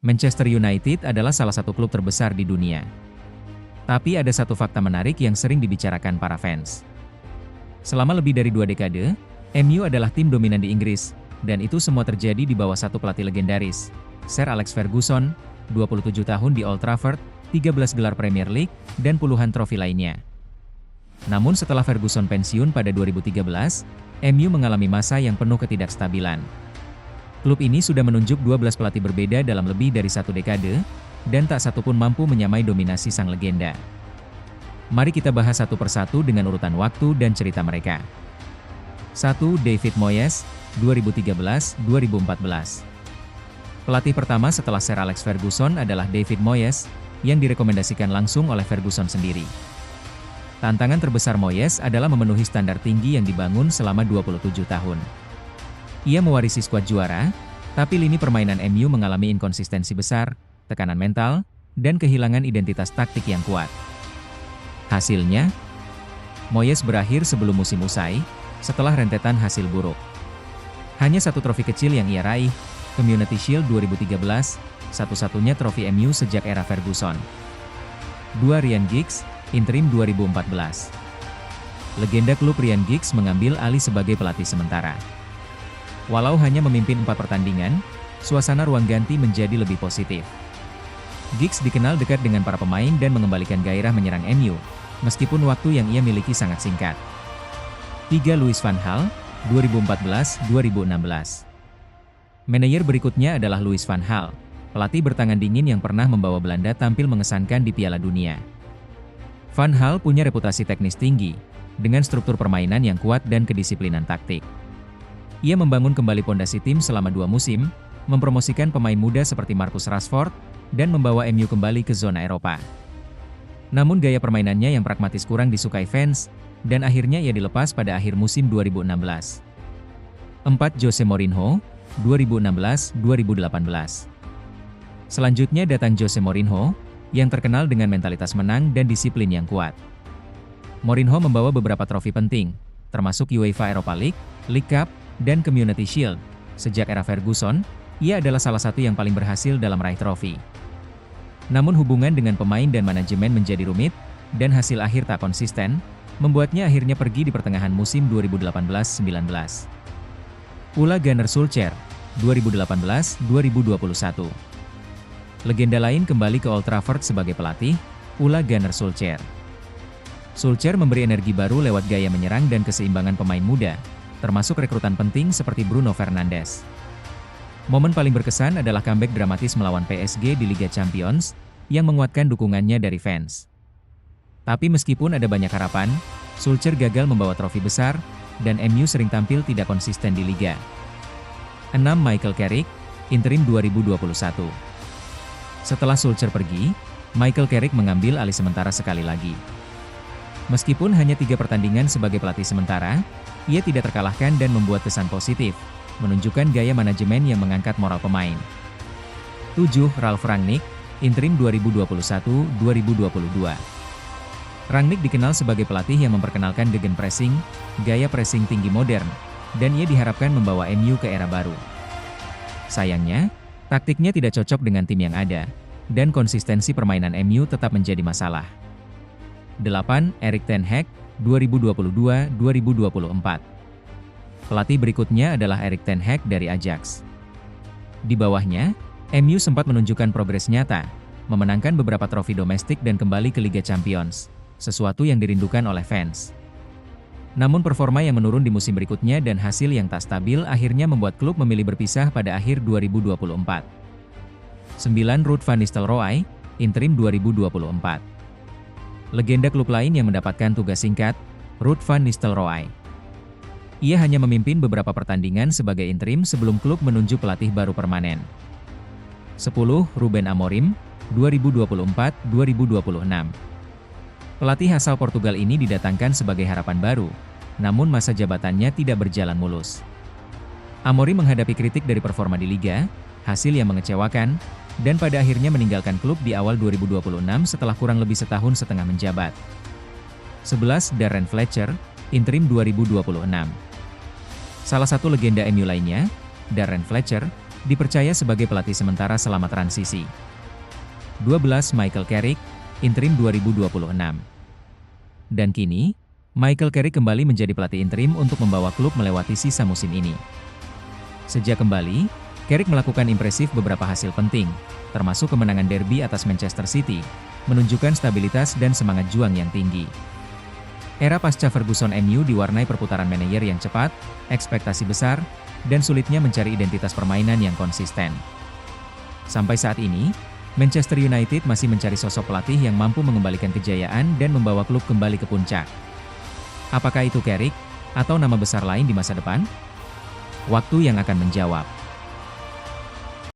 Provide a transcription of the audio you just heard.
Manchester United adalah salah satu klub terbesar di dunia. Tapi ada satu fakta menarik yang sering dibicarakan para fans. Selama lebih dari 2 dekade, MU adalah tim dominan di Inggris, dan itu semua terjadi di bawah satu pelatih legendaris, Sir Alex Ferguson, 27 tahun di Old Trafford, 13 gelar Premier League, dan puluhan trofi lainnya. Namun setelah Ferguson pensiun pada 2013, MU mengalami masa yang penuh ketidakstabilan. Klub ini sudah menunjuk 12 pelatih berbeda dalam lebih dari 1 dekade, dan tak satu pun mampu menyamai dominasi sang legenda. Mari kita bahas satu persatu dengan urutan waktu dan cerita mereka. 1. David Moyes, 2013-2014. Pelatih pertama setelah Sir Alex Ferguson adalah David Moyes, yang direkomendasikan langsung oleh Ferguson sendiri. Tantangan terbesar Moyes adalah memenuhi standar tinggi yang dibangun selama 27 tahun. Ia mewarisi skuad juara, tapi lini permainan MU mengalami inkonsistensi besar, tekanan mental, dan kehilangan identitas taktik yang kuat. Hasilnya, Moyes berakhir sebelum musim usai, setelah rentetan hasil buruk. Hanya satu trofi kecil yang ia raih, Community Shield 2013, satu-satunya trofi MU sejak era Ferguson. 2. Ryan Giggs, interim 2014. Legenda klub Ryan Giggs mengambil alih sebagai pelatih sementara. Walau hanya memimpin 4 pertandingan, suasana ruang ganti menjadi lebih positif. Giggs dikenal dekat dengan para pemain dan mengembalikan gairah menyerang MU, meskipun waktu yang ia miliki sangat singkat. 3. Louis van Gaal, 2014-2016. Manajer berikutnya adalah Louis van Gaal, pelatih bertangan dingin yang pernah membawa Belanda tampil mengesankan di Piala Dunia. Van Gaal punya reputasi teknis tinggi, dengan struktur permainan yang kuat dan kedisiplinan taktik. Ia membangun kembali pondasi tim selama 2 musim, mempromosikan pemain muda seperti Marcus Rashford, dan membawa MU kembali ke zona Eropa. Namun gaya permainannya yang pragmatis kurang disukai fans, dan akhirnya ia dilepas pada akhir musim 2016. 4. Jose Mourinho, 2016-2018. Selanjutnya datang Jose Mourinho, yang terkenal dengan mentalitas menang dan disiplin yang kuat. Mourinho membawa beberapa trofi penting, termasuk UEFA Europa League, League Cup, dan Community Shield. Sejak era Ferguson, ia adalah salah satu yang paling berhasil dalam meraih trofi. Namun hubungan dengan pemain dan manajemen menjadi rumit, dan hasil akhir tak konsisten, membuatnya akhirnya pergi di pertengahan musim 2018-19. Ole Gunnar Solskjaer, 2018-2021. Legenda lain kembali ke Old Trafford sebagai pelatih, Ole Gunnar Solskjaer. Solskjaer memberi energi baru lewat gaya menyerang dan keseimbangan pemain muda, termasuk rekrutan penting seperti Bruno Fernandes. Momen paling berkesan adalah comeback dramatis melawan PSG di Liga Champions, yang menguatkan dukungannya dari fans. Tapi meskipun ada banyak harapan, Solskjaer gagal membawa trofi besar, dan MU sering tampil tidak konsisten di Liga. 6. Michael Carrick, interim 2021. Setelah Solskjaer pergi, Michael Carrick mengambil alih sementara sekali lagi. Meskipun hanya 3 pertandingan sebagai pelatih sementara, ia tidak terkalahkan dan membuat kesan positif, menunjukkan gaya manajemen yang mengangkat moral pemain. 7. Ralf Rangnick, interim 2021-2022. Rangnick dikenal sebagai pelatih yang memperkenalkan gegenpressing, gaya pressing tinggi modern, dan ia diharapkan membawa MU ke era baru. Sayangnya, taktiknya tidak cocok dengan tim yang ada, dan konsistensi permainan MU tetap menjadi masalah. 8. Erik ten Hag, 2022-2024. Pelatih berikutnya adalah Erik ten Hag dari Ajax. Di bawahnya, MU sempat menunjukkan progres nyata, memenangkan beberapa trofi domestik dan kembali ke Liga Champions, sesuatu yang dirindukan oleh fans. Namun performa yang menurun di musim berikutnya dan hasil yang tak stabil akhirnya membuat klub memilih berpisah pada akhir 2024. 9. Ruud van Nistelrooy, interim 2024. Legenda klub lain yang mendapatkan tugas singkat, Ruud van Nistelrooy. Ia hanya memimpin beberapa pertandingan sebagai interim sebelum klub menunjuk pelatih baru permanen. 10. Ruben Amorim, 2024-2026. Pelatih asal Portugal ini didatangkan sebagai harapan baru, namun masa jabatannya tidak berjalan mulus. Amorim menghadapi kritik dari performa di Liga, hasil yang mengecewakan, dan pada akhirnya meninggalkan klub di awal 2026 setelah kurang lebih setahun setengah menjabat. 11. Darren Fletcher, interim 2026. Salah satu legenda MU lainnya, Darren Fletcher, dipercaya sebagai pelatih sementara selama transisi. 12. Michael Carrick, interim 2026. Dan kini, Michael Carrick kembali menjadi pelatih interim untuk membawa klub melewati sisa musim ini. Sejak kembali, Carrick melakukan impresif beberapa hasil penting, termasuk kemenangan derby atas Manchester City, menunjukkan stabilitas dan semangat juang yang tinggi. Era pasca Ferguson MU diwarnai perputaran manajer yang cepat, ekspektasi besar, dan sulitnya mencari identitas permainan yang konsisten. Sampai saat ini, Manchester United masih mencari sosok pelatih yang mampu mengembalikan kejayaan dan membawa klub kembali ke puncak. Apakah itu Carrick, atau nama besar lain di masa depan? Waktu yang akan menjawab.